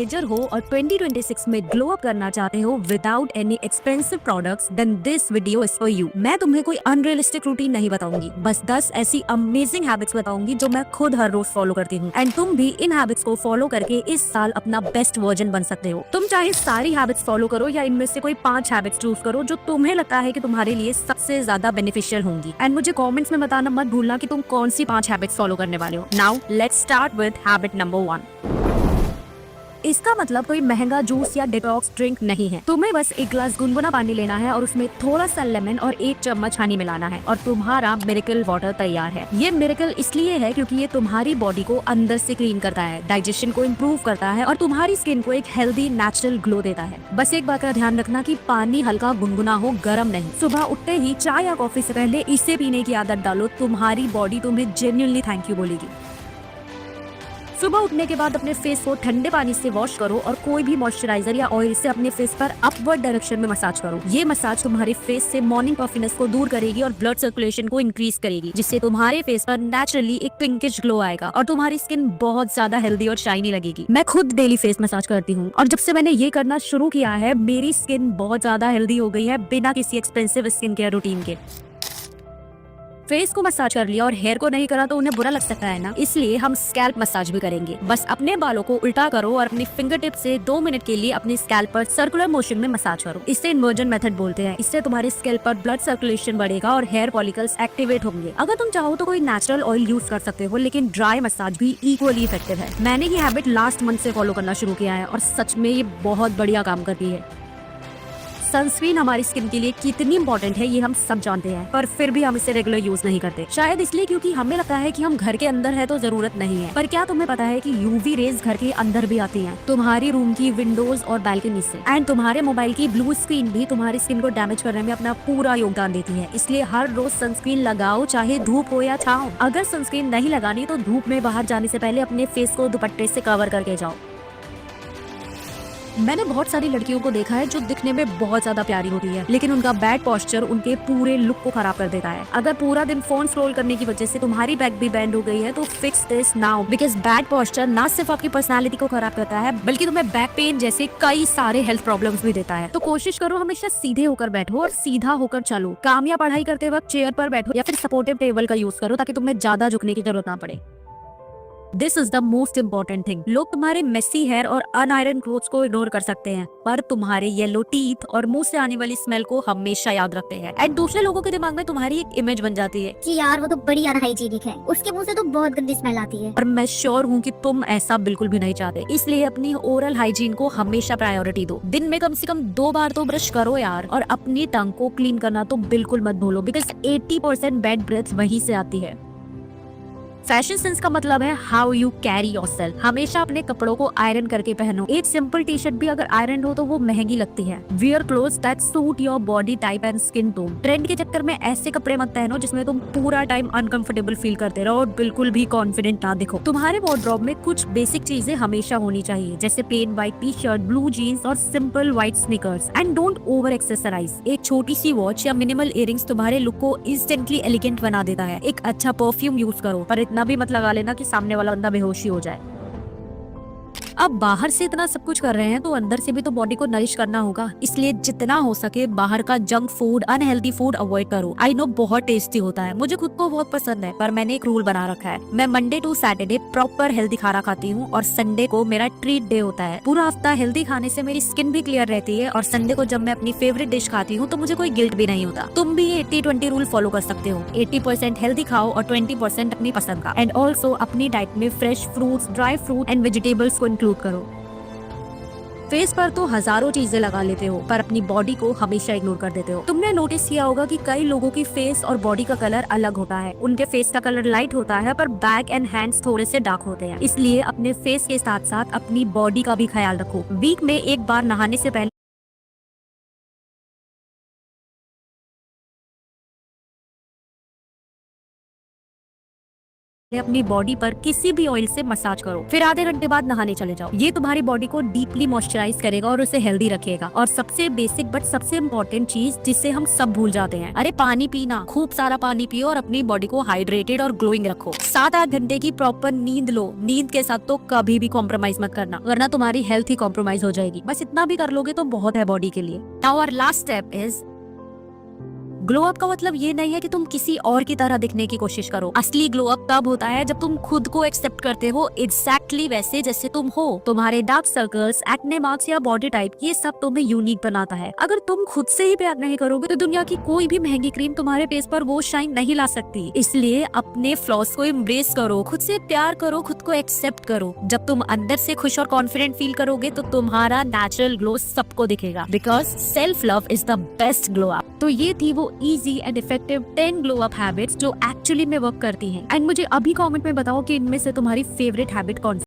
Teenager हो और 2026 में ग्लो अप करना चाहते हो without any expensive products, then this video is for you. मैं तुम्हें कोई अनरियलिस्टिक रूटीन नहीं बताऊंगी, बस 10 ऐसी अमेजिंग हैबिट्स बताऊंगी जो मैं खुद हर रोज फॉलो करती हूँ। एंड तुम भी इन हैबिट्स को फॉलो करके इस साल अपना बेस्ट वर्जन बन सकते हो। तुम चाहे सारी हैबिट्स फॉलो करो या इनमें से कोई 5 हैबिट्स चूज करो जो तुम्हें लगता है कि तुम्हारे लिए सबसे ज्यादा बेनिफिशियल होंगी। एंड मुझे कमेंट्स में बताना मत भूलना कि तुम कौन सी 5 हैबिट्स फॉलो करने वाले हो। Now let's start with habit number 1। इसका मतलब कोई महंगा जूस या डिटॉक्स ड्रिंक नहीं है। तुम्हें बस एक ग्लास गुनगुना पानी लेना है और उसमें थोड़ा सा लेमन और 1 चम्मच हनी मिलाना है और तुम्हारा मिरेकल वाटर तैयार है। ये मिरेकल इसलिए है क्योंकि ये तुम्हारी बॉडी को अंदर से क्लीन करता है, डाइजेशन को इम्प्रूव करता है और तुम्हारी स्किन को एक हेल्दी नेचुरल ग्लो देता है। बस एक बात का ध्यान रखना कि पानी हल्का गुनगुना हो, गर्म नहीं। सुबह उठते ही चाय या कॉफी से पहले इसे पीने की आदत डालो, तुम्हारी बॉडी तुम्हें जेन्युइनली थैंक यू बोलेगी। सुबह उठने के बाद अपने फेस को ठंडे पानी से वॉश करो और कोई भी मॉइस्चराइजर या ऑयल से अपने फेस पर अपवर्ड डायरेक्शन में मसाज करो। ये मसाज तुम्हारे फेस से मॉर्निंग पफिनेस को दूर करेगी और ब्लड सर्कुलेशन को इंक्रीज करेगी, जिससे तुम्हारे फेस पर नेचुरली एक पिंकिश ग्लो आएगा और तुम्हारी स्किन बहुत ज्यादा हेल्दी और शाइनी लगेगी। मैं खुद डेली फेस मसाज करती हूँ और जब से मैंने ये करना शुरू किया है मेरी स्किन बहुत ज्यादा हेल्दी हो गई है बिना किसी एक्सपेंसिव स्किन केयर रूटीन के। फेस को मसाज कर लिया और हेयर को नहीं करा तो उन्हें बुरा लग सकता है ना, इसलिए हम स्कैल्प मसाज भी करेंगे। बस अपने बालों को उल्टा करो और अपनी फिंगर टिप से 2 मिनट के लिए अपने स्कैल्प पर सर्कुलर मोशन में मसाज करो। इसे इन्वर्जन मेथड बोलते हैं। इससे तुम्हारे स्कैल्प पर ब्लड सर्कुलेशन बढ़ेगा और हेयर फॉलिकल्स एक्टिवेट होंगे। अगर तुम चाहो तो कोई नेचुरल ऑयल यूज कर सकते हो, लेकिन ड्राई मसाज भी इक्वली इफेक्टिव है। मैंने ये हैबिट लास्ट मंथ से फॉलो करना शुरू किया है और सच में ये बहुत बढ़िया काम करती है। सनस्क्रीन हमारी स्किन के लिए कितनी इंपॉर्टेंट है ये हम सब जानते हैं, पर फिर भी हम इसे रेगुलर यूज नहीं करते। शायद इसलिए क्योंकि हमें लगता है कि हम घर के अंदर है तो जरूरत नहीं है। पर क्या तुम्हें पता है कि यूवी रेज घर के अंदर भी आती हैं, तुम्हारी रूम की विंडोज और बैल्कनी से। एंड तुम्हारे मोबाइल की ब्लू स्क्रीन भी तुम्हारी स्किन को डैमेज करने में अपना पूरा योगदान देती है। इसलिए हर रोज सनस्क्रीन लगाओ, चाहे धूप हो या छांव। अगर सनस्क्रीन नहीं लगानी तो धूप में बाहर जाने से पहले अपने फेस को दुपट्टे से कवर करके जाओ। मैंने बहुत सारी लड़कियों को देखा है जो दिखने में बहुत ज्यादा प्यारी होती है, लेकिन उनका बैड पोस्चर उनके पूरे लुक को खराब कर देता है। अगर पूरा दिन फोन स्क्रॉल करने की वजह से तुम्हारी बैक भी बेंड हो गई है तो fix this now, because bad posture ना सिर्फ आपकी पर्सनालिटी को खराब करता है बल्कि तुम्हें बैक पेन जैसे कई सारे हेल्थ प्रॉब्लम्स भी देता है। तो कोशिश करो हमेशा सीधे होकर बैठो और सीधा होकर चलो। काम या पढ़ाई करते वक्त चेयर पर बैठो या फिर सपोर्टिव टेबल का यूज करो ताकि तुम्हें ज्यादा झुकने की जरूरत ना पड़े। This is the most important thing. लोग तुम्हारे मेसी हेयर और अनआयरन क्लोथ्स को इग्नोर कर सकते हैं, पर तुम्हारे येलो टीथ और मुंह से आने वाली स्मेल को हमेशा याद रखते हैं। एंड दूसरे लोगों के दिमाग में तुम्हारी एक इमेज बन जाती है कि यार वो तो बड़ी अनहाइजीनिक है, उसके मुंह से तो बहुत गंदी स्मेल आती है। और मैं श्योर हूँ कि तुम ऐसा बिल्कुल भी नहीं चाहते। इसलिए अपनी ओरल हाइजीन को हमेशा प्रायोरिटी दो। दिन में कम से कम 2 बार तो ब्रश करो यार। और अपनी टंग को क्लीन करना तो बिल्कुल मत भूलो, बिकॉज 80% बैड ब्रेथ वहीं से आती है। फैशन सेंस का मतलब है हाउ यू कैरी योरसेल्फ। हमेशा अपने कपड़ों को आयरन करके पहनो। एक सिंपल टी शर्ट भी अगर आयरन हो तो वो महंगी लगती है। Wear clothes that suit your body type and skin tone. Trend के चक्कर में ऐसे कपड़े मत पहनो जिसमें तुम पूरा टाइम अनकंफर्टेबल फील करते रहो और बिल्कुल भी कॉन्फिडेंट ना दिखो। तुम्हारे वार्डरोब में कुछ बेसिक चीजें हमेशा होनी चाहिए, जैसे plain white T shirt, blue jeans और simple white sneakers. And don't over accessorise. एक छोटी सी वॉच या मिनिमल इयरिंग्स तुम्हारे लुक को इंस्टेंटली एलिगेंट बना देता है। एक अच्छा परफ्यूम यूज करो, पर इतना भी मत लगा लेना कि सामने वाला बंदा बेहोश ही हो जाए। अब बाहर से इतना सब कुछ कर रहे हैं तो अंदर से भी तो बॉडी को नरिश करना होगा, इसलिए जितना हो सके बाहर का junk food, unhealthy food avoid करो। आई नो बहुत टेस्टी होता है, मुझे खुद को बहुत पसंद है, पर मैंने एक रूल बना रखा है। मैं Monday to Saturday proper healthy खाना खाती हूँ और संडे को मेरा ट्रीट डे होता है। पूरा हफ्ता हेल्दी खाने से मेरी स्किन भी क्लियर रहती है और संडे को जब मैं अपनी फेवरेट डिश खाती हूँ तो मुझे कोई गिल्ट भी नहीं होता। तुम भी 80-20 रूल फॉलो कर सकते हो। 80% हेल्दी खाओ और 20% अपनी पसंद का। एंड ऑल्सो अपनी डाइट में fresh fruits, dry fruit and vegetables को इंक्लूड करो। फेस पर तो हजारों चीजें लगा लेते हो पर अपनी बॉडी को हमेशा इग्नोर कर देते हो। तुमने नोटिस किया होगा कि कई लोगों की फेस और बॉडी का कलर अलग होता है। उनके फेस का कलर लाइट होता है पर बैक एंड हैंड्स थोड़े से डार्क होते हैं। इसलिए अपने फेस के साथ साथ अपनी बॉडी का भी ख्याल रखो। वीक में एक बार नहाने से पहले अपनी बॉडी पर किसी भी ऑयल से मसाज करो, फिर आधे घंटे बाद नहाने चले जाओ। ये तुम्हारी बॉडी को डीपली मॉइस्चराइज करेगा और उसे हेल्दी रखेगा। और सबसे बेसिक बट सबसे इम्पोर्टेंट चीज जिससे हम सब भूल जाते हैं, अरे पानी पीना। खूब सारा पानी पियो और अपनी बॉडी को हाइड्रेटेड और ग्लोइंग रखो। 7-8 घंटे की प्रॉपर नींद लो। नींद के साथ तो कभी भी कॉम्प्रोमाइज मत करना, वरना तुम्हारी हेल्थ ही कॉम्प्रोमाइज हो जाएगी। बस इतना भी कर लोगे तो बहुत है बॉडी के लिए। Now our last step is glow up का मतलब ये नहीं है कि तुम किसी और की तरह दिखने की कोशिश करो। असली ग्लो अप तब होता है जब तुम खुद को एक्सेप्ट करते हो एग्जैक्टली वैसे जैसे तुम हो। तुम्हारे डार्क सर्कल्स, एक्ने मार्क्स या बॉडी टाइप, ये सब तुम्हें यूनिक बनाता है। अगर तुम खुद से ही प्यार नहीं करोगे तो दुनिया की कोई भी महंगी क्रीम तुम्हारे फेस पर वो शाइन नहीं ला सकती। इसलिए अपने फ्लॉस को एम्ब्रेस करो, खुद से प्यार करो, खुद को एक्सेप्ट करो। जब तुम अंदर से खुश और कॉन्फिडेंट फील करोगे तो तुम्हारा नेचुरल ग्लो सबको दिखेगा, because self love is the best glow up. तो ये थी वो easy and effective 10 glow up habits जो एक्चुअली में वर्क करती हैं। एंड मुझे अभी कमेंट में बताओ कि इनमें से तुम्हारी फेवरेट हैबिट कौन सी